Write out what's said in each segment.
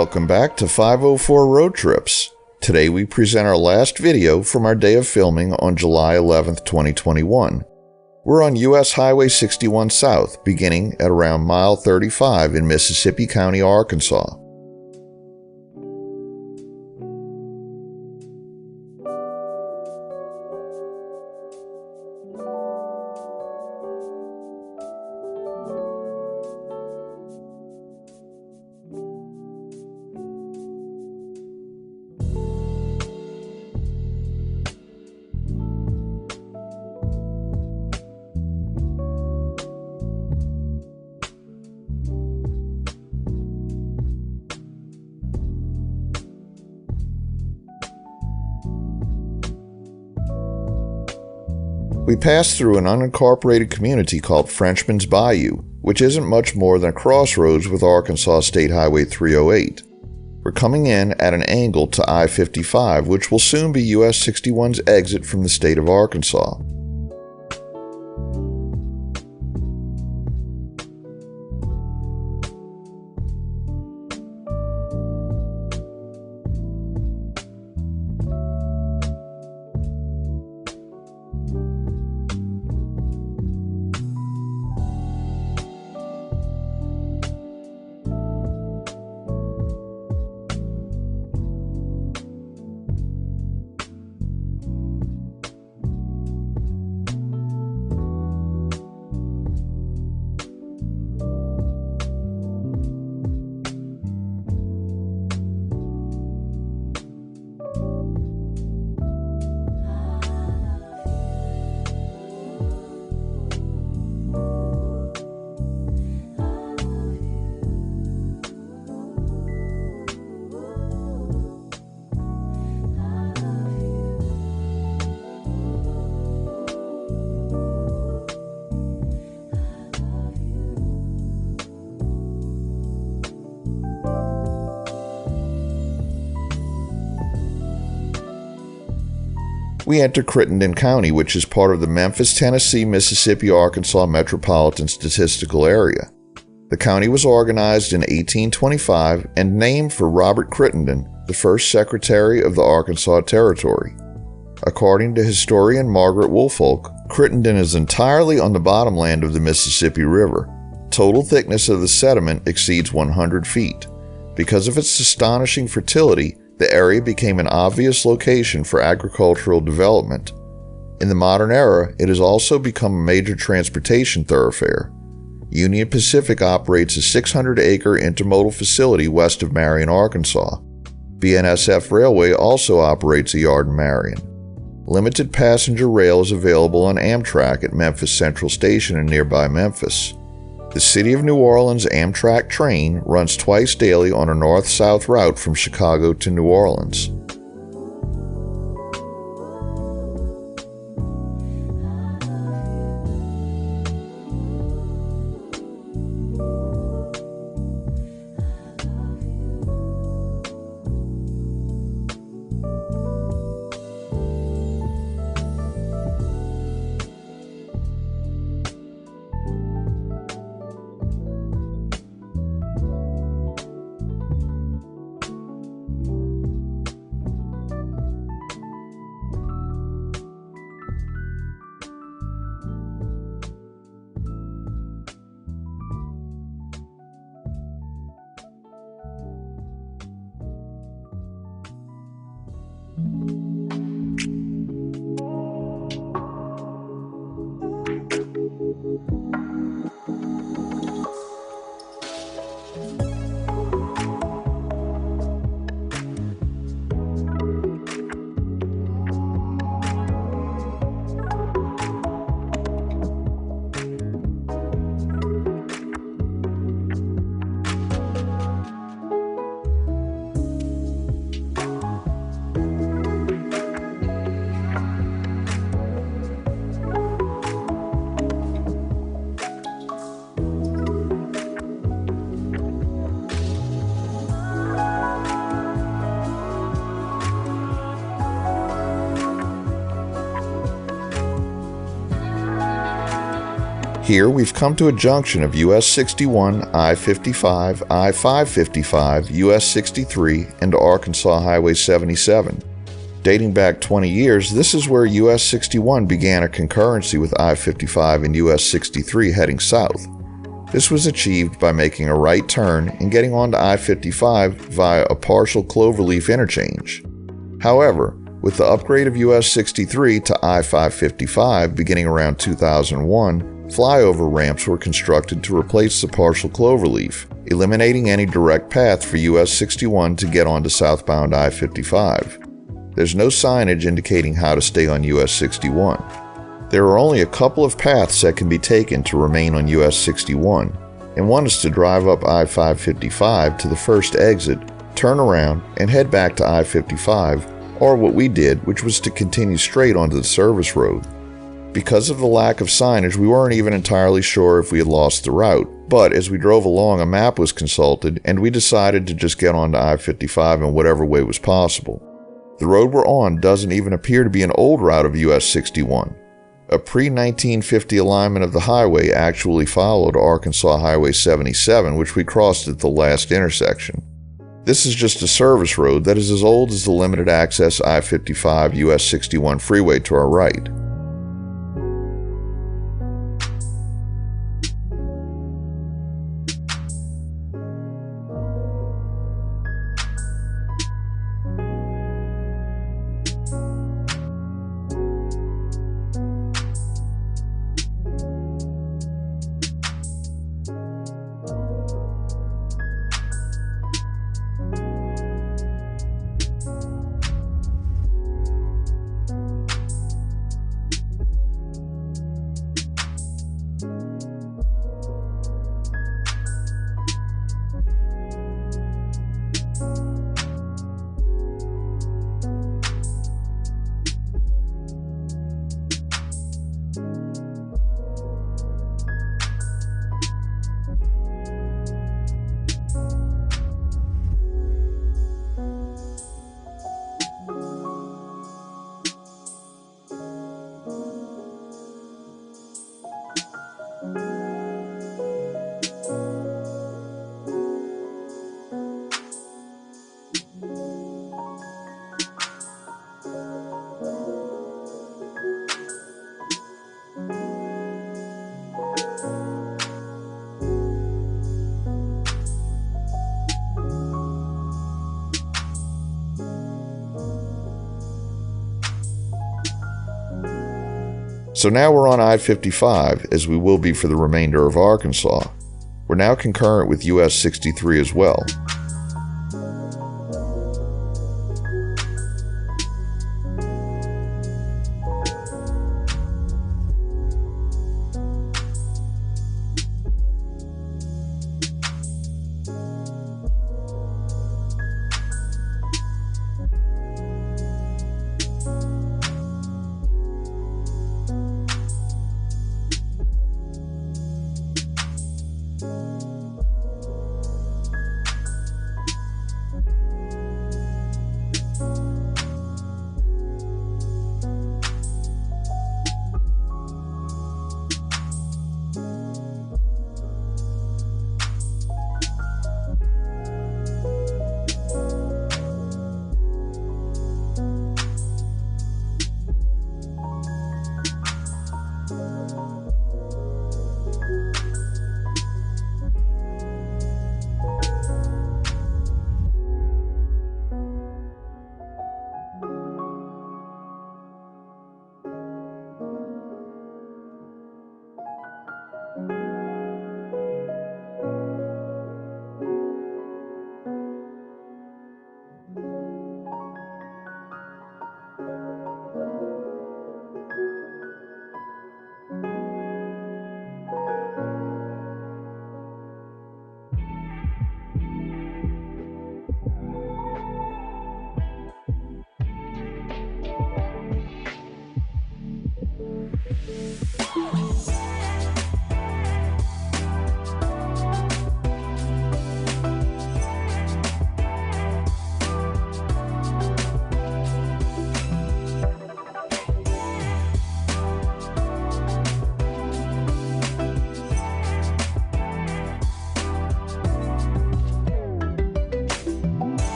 Welcome back to 504 Road Trips. Today we present our last video from our day of filming on July 11th, 2021. We're on US Highway 61 South, beginning at around mile 35 in Mississippi County, Arkansas. We passed through an unincorporated community called Frenchman's Bayou, which isn't much more than a crossroads with Arkansas State Highway 308. We're coming in at an angle to I-55, which will soon be US 61's exit from the state of Arkansas. We enter Crittenden County, which is part of the Memphis, Tennessee, Mississippi, Arkansas Metropolitan Statistical Area. The county was organized in 1825 and named for Robert Crittenden, the first Secretary of the Arkansas Territory. According to historian Margaret Woolfolk, Crittenden is entirely on the bottomland of the Mississippi River. Total thickness of the sediment exceeds 100 feet. Because of its astonishing fertility, the area became an obvious location for agricultural development. In the modern era, it has also become a major transportation thoroughfare. Union Pacific operates a 600-acre intermodal facility west of Marion, Arkansas. BNSF Railway also operates a yard in Marion. Limited passenger rail is available on Amtrak at Memphis Central Station in nearby Memphis. The City of New Orleans Amtrak train runs twice daily on a north-south route from Chicago to New Orleans. Here we've come to a junction of US 61, I-55, I-555, US 63, and Arkansas Highway 77. Dating back 20 years, this is where US 61 began a concurrency with I-55 and US 63 heading south. This was achieved by making a right turn and getting onto I-55 via a partial cloverleaf interchange. However, with the upgrade of US 63 to I-555 beginning around 2001, flyover ramps were constructed to replace the partial cloverleaf, eliminating any direct path for US 61 to get onto southbound I-55. There's no signage indicating how to stay on US 61. There are only a couple of paths that can be taken to remain on US 61, and one is to drive up I-555 to the first exit, turn around, and head back to I-55, or what we did, which was to continue straight onto the service road. Because of the lack of signage, we weren't even entirely sure if we had lost the route, but as we drove along, a map was consulted, and we decided to just get onto I-55 in whatever way was possible. The road we're on doesn't even appear to be an old route of US 61. A pre-1950 alignment of the highway actually followed Arkansas Highway 77, which we crossed at the last intersection. This is just a service road that is as old as the limited access I-55 US 61 freeway to our right. So now we're on I-55, as we will be for the remainder of Arkansas. We're now concurrent with US 63 as well.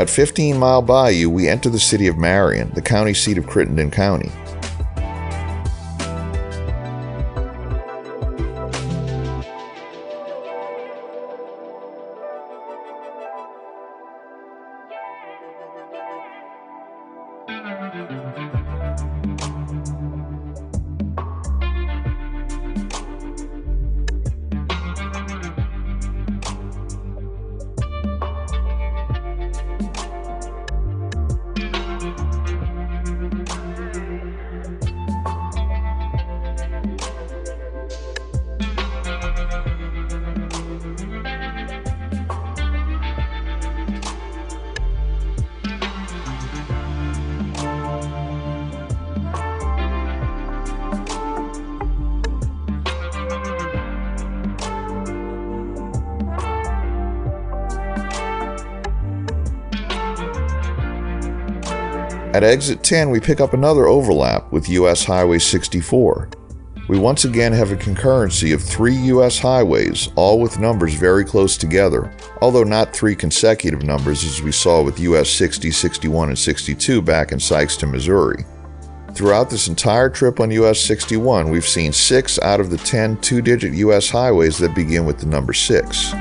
At 15 Mile Bayou, we enter the city of Marion, the county seat of Crittenden County. At exit 10, we pick up another overlap with US Highway 64. We once again have a concurrency of 3 US highways, all with numbers very close together, although not 3 consecutive numbers as we saw with US 60, 61, and 62 back in Sikeston, Missouri. Throughout this entire trip on US 61, we've seen 6 out of the 10 two-digit US highways that begin with the number 6.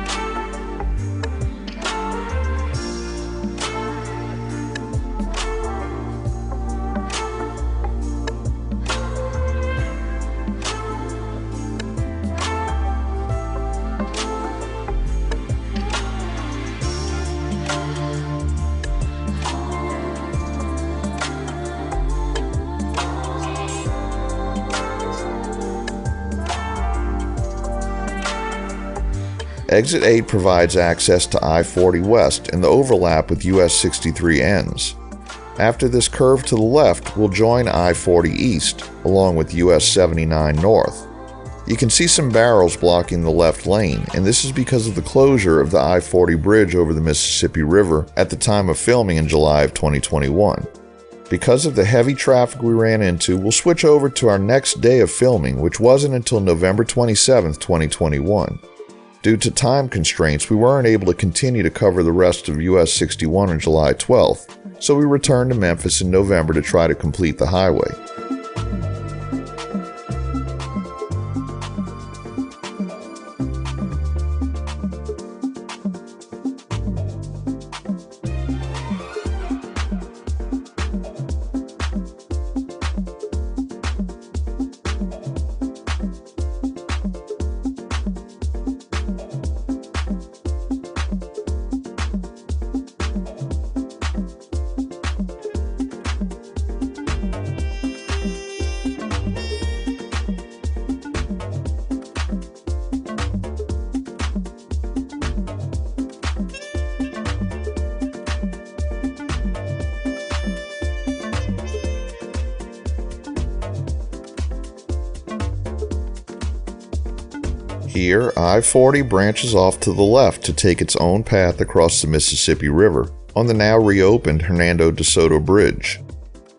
Exit 8 provides access to I-40 West, and the overlap with US 63 ends. After this curve to the left, we'll join I-40 East, along with US 79 North. You can see some barrels blocking the left lane, and this is because of the closure of the I-40 bridge over the Mississippi River at the time of filming in July of 2021. Because of the heavy traffic we ran into, we'll switch over to our next day of filming, which wasn't until November 27, 2021. Due to time constraints, we weren't able to continue to cover the rest of US 61 on July 12th, so we returned to Memphis in November to try to complete the highway. Here, I-40 branches off to the left to take its own path across the Mississippi River on the now reopened Hernando de Soto Bridge.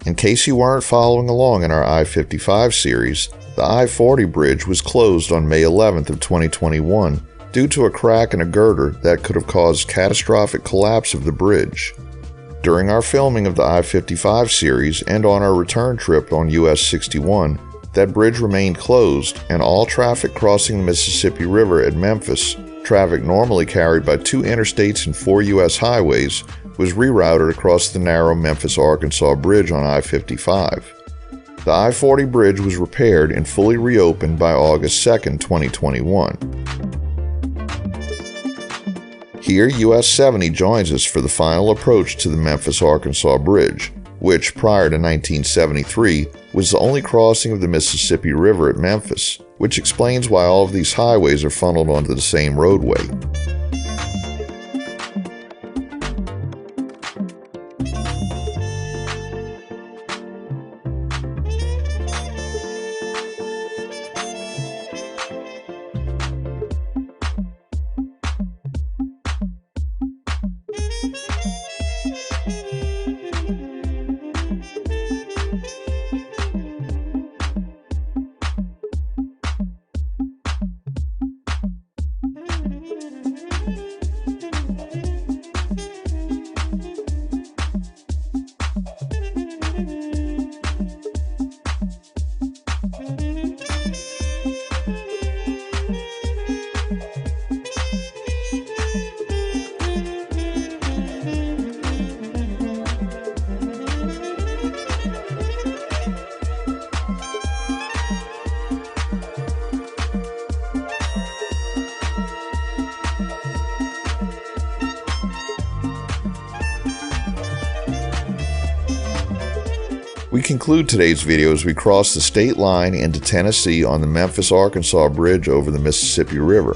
In case you weren't following along in our I-55 series, the I-40 bridge was closed on May 11th of 2021 due to a crack in a girder that could have caused catastrophic collapse of the bridge. During our filming of the I-55 series and on our return trip on US 61, that bridge remained closed, and all traffic crossing the Mississippi River at Memphis, traffic normally carried by 2 interstates and 4 U.S. highways, was rerouted across the narrow Memphis, Arkansas bridge on I-55. The I-40 bridge was repaired and fully reopened by August 2, 2021. Here, US 70 joins us for the final approach to the Memphis, Arkansas bridge, which prior to 1973 was the only crossing of the Mississippi River at Memphis, which explains why all of these highways are funneled onto the same roadway. We conclude today's video as we cross the state line into Tennessee on the Memphis-Arkansas Bridge over the Mississippi River.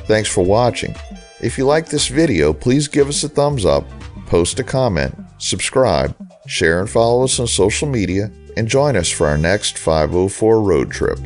Thanks for watching. If you like this video, please give us a thumbs up, post a comment, subscribe, share and follow us on social media, and join us for our next 504 road trip.